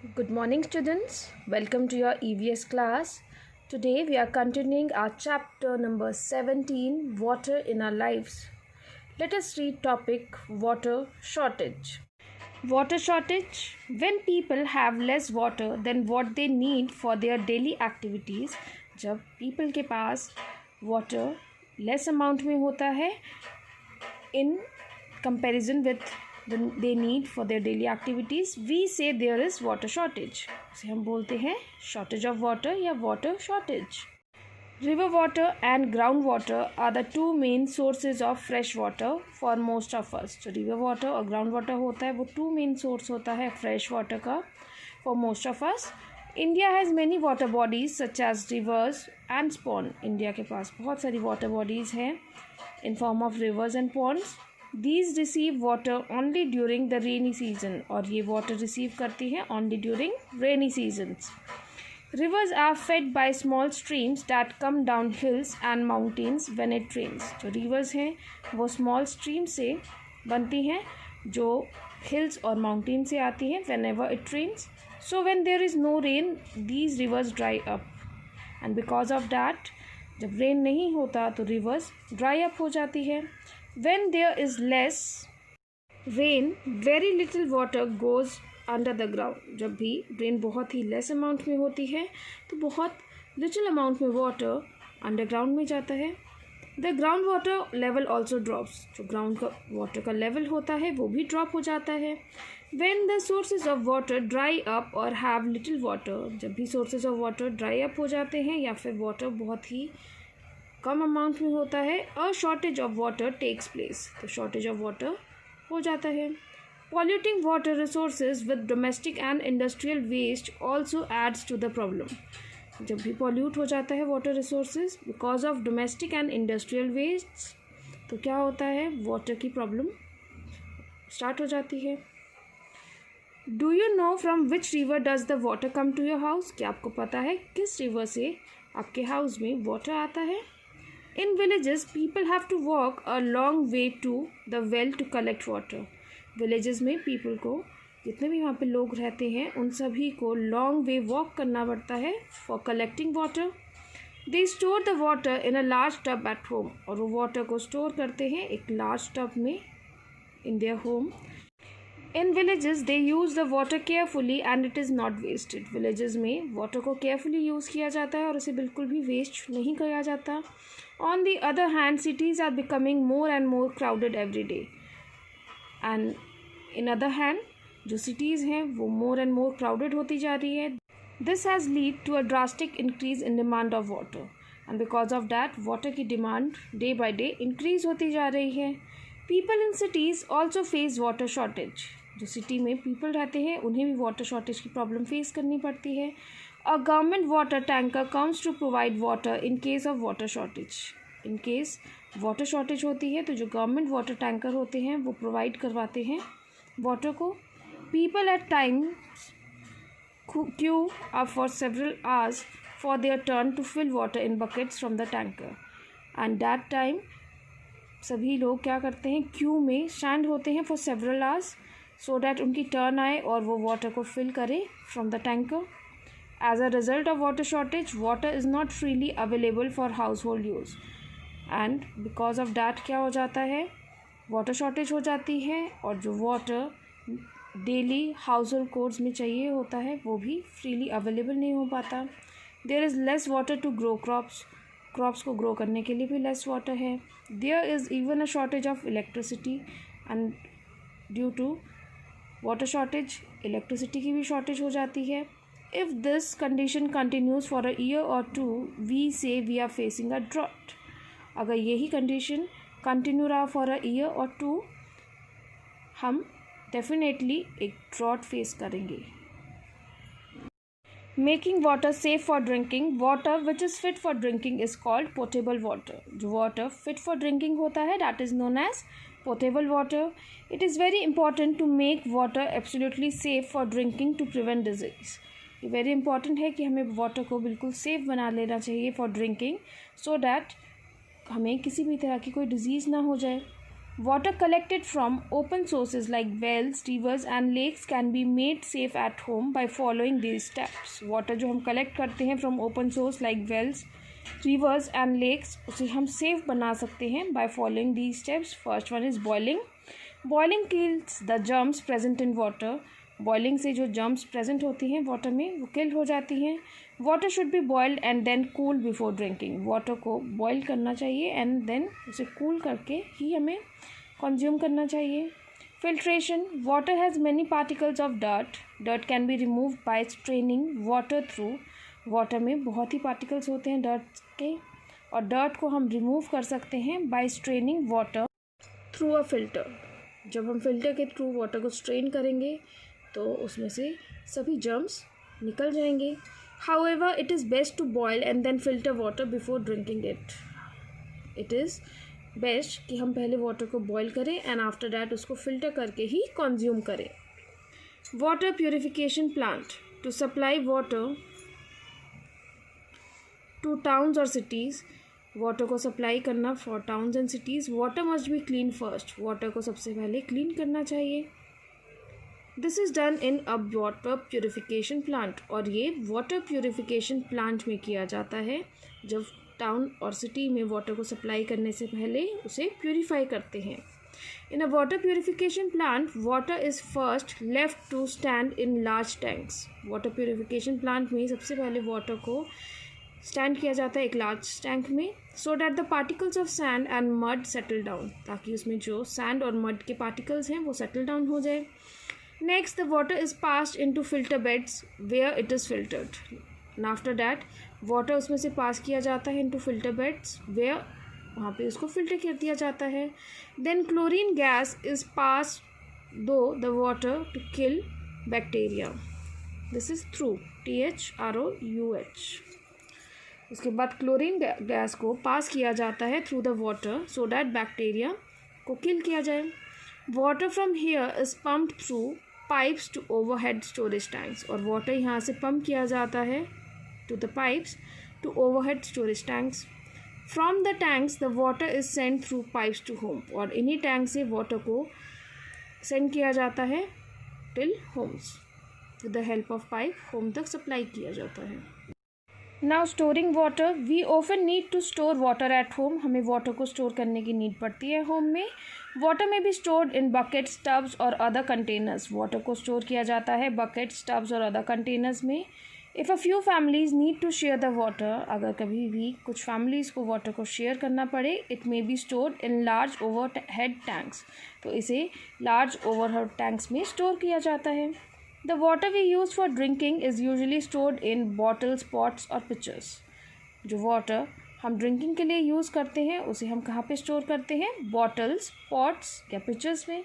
Good morning, students. Welcome to your EVS class. Today we are continuing our chapter number 17, Water in Our Lives. Let us read topic water shortage. Water shortage. When people have less water than what they need for their daily activities, जब people के पास water less amount में होता है in comparison with they need for their daily activities, we say there is water shortage. इसे हम बोलते हैं shortage of water या water shortage. River water and ground water are the two main sources of fresh water for most of us. तो river water और ground water होता है वो two main source होता है fresh water का for most of us. India has many water bodies such as rivers and ponds. India के पास बहुत सारी water bodies हैं in form of rivers and ponds. These receive water only during the rainy season और ये water receive करती हैं only during rainy seasons. Rivers are fed by small streams that come down hills and mountains when it rains. जो rivers हैं वो small streams से बनती हैं जो hills और mountains से आती हैं whenever it rains. So when there is no rain, these rivers dry up. And because of that, जब rain नहीं होता तो rivers dry up हो जाती है. When there is less rain, very little water goes under the ground. जब भी rain बहुत ही less amount में होती है तो बहुत little amount में water underground में जाता है. The ground water level also drops. जो ground का water का level होता है वो भी drop हो जाता है. When the sources of water dry up or have little water, जब भी sources of water dry up हो जाते हैं या फिर water बहुत ही कम अमाउंट में होता है, a shortage of water takes place. तो शॉर्टेज ऑफ वाटर हो जाता है. Polluting water resources with domestic and industrial waste also adds to the problem. जब भी पॉल्यूट हो जाता है water resources because of domestic and industrial waste तो क्या होता है, वाटर की प्रॉब्लम स्टार्ट हो जाती है. Do you know from which river does the water come to your house. क्या आपको पता है किस रिवर से आपके हाउस में वाटर आता है. In villages, people have to walk a long way to the well to collect water. Villages में people को जितने भी वहाँ पे लोग रहते हैं उन सभी को long way walk करना पड़ता है for collecting water. They store the water in a large tub at home. और वो water को store करते हैं एक large tub में in their home. In villages, they use the water carefully and it is not wasted. Villages में water को carefully use किया जाता है और उसे बिल्कुल भी waste नहीं किया जाता. On the other hand, cities are becoming more and more crowded every day. And in other hand, जो cities हैं वो more and more crowded होती जा रही है. This has led to a drastic increase in demand of water. And because of that, water की demand day by day increase होती जा रही है. People in cities also face water shortage. जो सिटी में पीपल रहते हैं उन्हें भी वाटर शॉर्टेज की प्रॉब्लम फेस करनी पड़ती है. A government water tanker comes to provide water in case of water shortage. In case water shortage होती है तो जो गवर्नमेंट वाटर टैंकर होते हैं वो प्रोवाइड करवाते हैं वाटर को. People at times queue up for several hours for their turn to fill water in buckets from the tanker. And that time सभी लोग क्या करते हैं, क्यू में स्टैंड होते हैं for several hours so that उनकी टर्न आए और वो वाटर को फिल करे from the tanker. As a result of water shortage water is not freely available for household use. And because of that क्या हो जाता है, वाटर शॉर्टेज हो जाती है और जो water daily house hold course में चाहिए होता है वो भी फ्रीली अवेलेबल नहीं हो पाता. There is less water to grow crops. Crops को ग्रो करने के लिए भी लेस वाटर है. There is even a shortage of electricity and due to water shortage electricity की भी शॉर्टेज हो जाती है. If this condition continues for a year और two we say we are facing a drought. अगर यही condition continue रहा for a year और टू हम डेफिनेटली एक ड्रॉट फेस करेंगे. Making water safe for drinking. Water which is fit for drinking is called portable water. जो water fit for drinking होता है that is known as potable water. It is very important to make water absolutely safe for drinking to prevent disease. ये very important है कि हमें water को बिल्कुल safe बना लेना चाहिए फॉर ड्रिंकिंग सो दैट हमें किसी भी तरह की कोई डिजीज़ ना हो जाए. Water collected from open sources like wells, rivers and lakes can be made safe at home by following these steps. Water जो हम collect करते हैं from open source like wells, rivers and lakes, उसे हम safe बना सकते हैं by following these steps. First one is boiling. Boiling kills the germs present in water. Boiling से जो जर्म्स प्रेजेंट होती हैं वाटर में वो किल हो जाती हैं. Water should be boiled and then cool before drinking. Water को बॉयल करना चाहिए एंड देन उसे कूल करके ही हमें कंज्यूम करना चाहिए. Filtration. Water has many particles of dirt. Dirt can be removed by straining water through. Water में बहुत ही पार्टिकल्स होते हैं डर्ट के, और डर्ट को हम रिमूव कर सकते हैं by straining water through a filter. जब हम फिल्टर के थ्रू वाटर को स्ट्रेन करेंगे तो उसमें से सभी जर्म्स निकल जाएंगे. However it is best to boil and then filter water before drinking it. It is best कि हम पहले वाटर को बॉयल करें एंड आफ्टर दैट उसको फिल्टर करके ही कंज्यूम करें. Water purification plant. To supply water to towns और सिटीज़. वाटर को सप्लाई करना for towns and cities. Water must be clean first. Water को सबसे पहले क्लीन करना चाहिए. This is done in a water purification plant. और ये वाटर प्योरिफिकेशन प्लांट में किया जाता है. जब टाउन और सिटी में वाटर को सप्लाई करने से पहले उसे प्योरीफाई करते हैं. In a water purification plant water is first left to stand in large tanks. Water purification plant में सबसे पहले वाटर को स्टैंड किया जाता है एक लार्ज टैंक में, so that the particles of sand and mud settle down. ताकि उसमें जो सैंड और मड के पार्टिकल्स हैं वो सेटल डाउन हो जाए. Next, the water is passed into filter beds where it is filtered. And after that, water उसमें से पास किया जाता है into filter beds where वहाँ पे उसको filter कर दिया जाता है. Then chlorine gas is passed through the water to kill bacteria. This is through THROUH. उसके बाद क्लोरीन गैस को पास किया जाता है through the water so that bacteria को किल किया जाए. Water from here is pumped through pipes to overhead storage tanks. और वाटर यहाँ से पंप किया जाता है to the pipes to overhead storage tanks. From the tanks the water is send through pipes to home. और इन्हीं tank से water को सेंड किया जाता है till homes. With the help of pipe home तक सप्लाई किया जाता है. Now storing water. We often need to store water at home. हमें वाटर को स्टोर करने की नीड पड़ती है होम में. वाटर में भी स्टोर्ड इन बकेट्स, टब्स और अदर कंटेनर्स. वाटर को स्टोर किया जाता है बकेट्स, टब्स और अदर कंटेनर्स में. If a few families need to share the water. अगर कभी भी कुछ फैमिलीज़ को वाटर को शेयर करना पड़े, it may be stored in large over head tanks. तो इसे लार्ज ओवर हेड टैंक्स में स्टोर किया जाता है. The water we use for drinking is usually stored in bottles, pots और pitchers. जो वाटर हम ड्रिंकिंग के लिए यूज़ करते हैं उसे हम कहाँ पे स्टोर करते हैं? बॉटल्स, पॉट्स या पिचर्स में.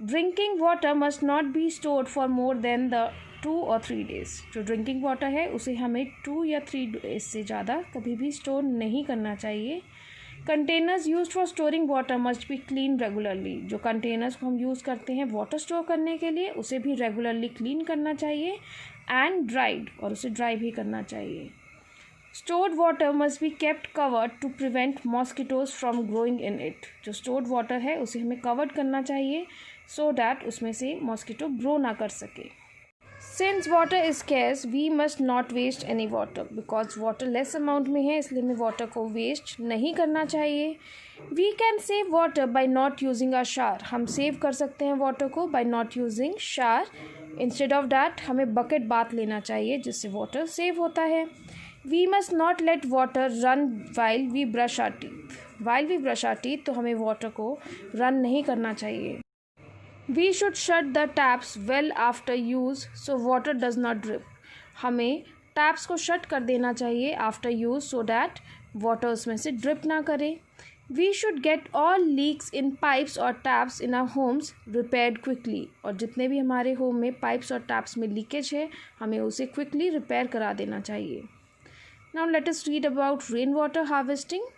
Drinking water must not be stored for more than the 2 or 3 days. जो ड्रिंकिंग वाटर है उसे हमें 2 या 3 days से ज़्यादा कभी भी स्टोर नहीं करना चाहिए. Containers use for storing water must be clean regularly. जो कंटेनर्स को हम यूज़ करते हैं वाटर स्टोर करने के लिए उसे भी रेगुलरली क्लीन करना चाहिए एंड ड्राइड, और उसे ड्राई भी करना चाहिए. Stored water must be kept covered to prevent mosquitoes from growing in it. जो स्टोर्ड वाटर है उसे हमें कवर्ड करना चाहिए सो डैट उसमें से मॉस्किटो ग्रो ना कर सके. Since water is scarce, we must not waste any water. Because water less amount में है इसलिए हमें water को waste नहीं करना चाहिए. We can save water by not using a shower. हम save कर सकते हैं water को by not using shower. Instead of that हमें bucket bath लेना चाहिए जिससे water save होता है. We must not let water run while we brush our teeth. While we brush our teeth तो हमें water को run नहीं करना चाहिए. We should shut the taps well after use so water does not drip. हमें taps को shut कर देना चाहिए after use so that water उसमें से ड्रिप ना करे. We should get all leaks in pipes or taps in our homes repaired quickly. और जितने भी हमारे होम में पाइप्स और टैप्स में लीकेज है हमें उसे क्विकली रिपेयर करा देना चाहिए. Now let us read about rainwater harvesting,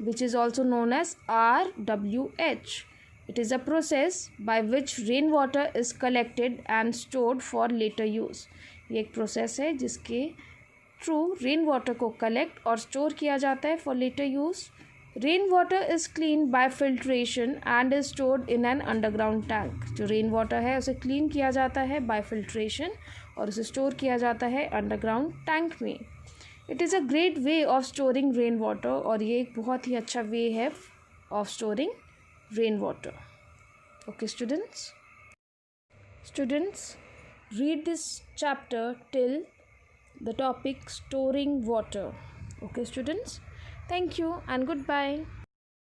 which is also known as RWH. It is a process by which rainwater is collected and stored for later use. ये एक process है जिसके थ्रू रेन वाटर को collect और store किया जाता है for later use rain water is clean by filtration and is stored in an underground tank. जो रेन वाटर है उसे क्लीन किया जाता है बाय फिल्ट्रेशन और उसे स्टोर किया जाता है अंडरग्राउंड टैंक में। It is a great way of storing rain water, और ये एक बहुत ही अच्छा वे है of storing rain water. Okay students, read this chapter till the topic storing water. Okay students, thank you and goodbye.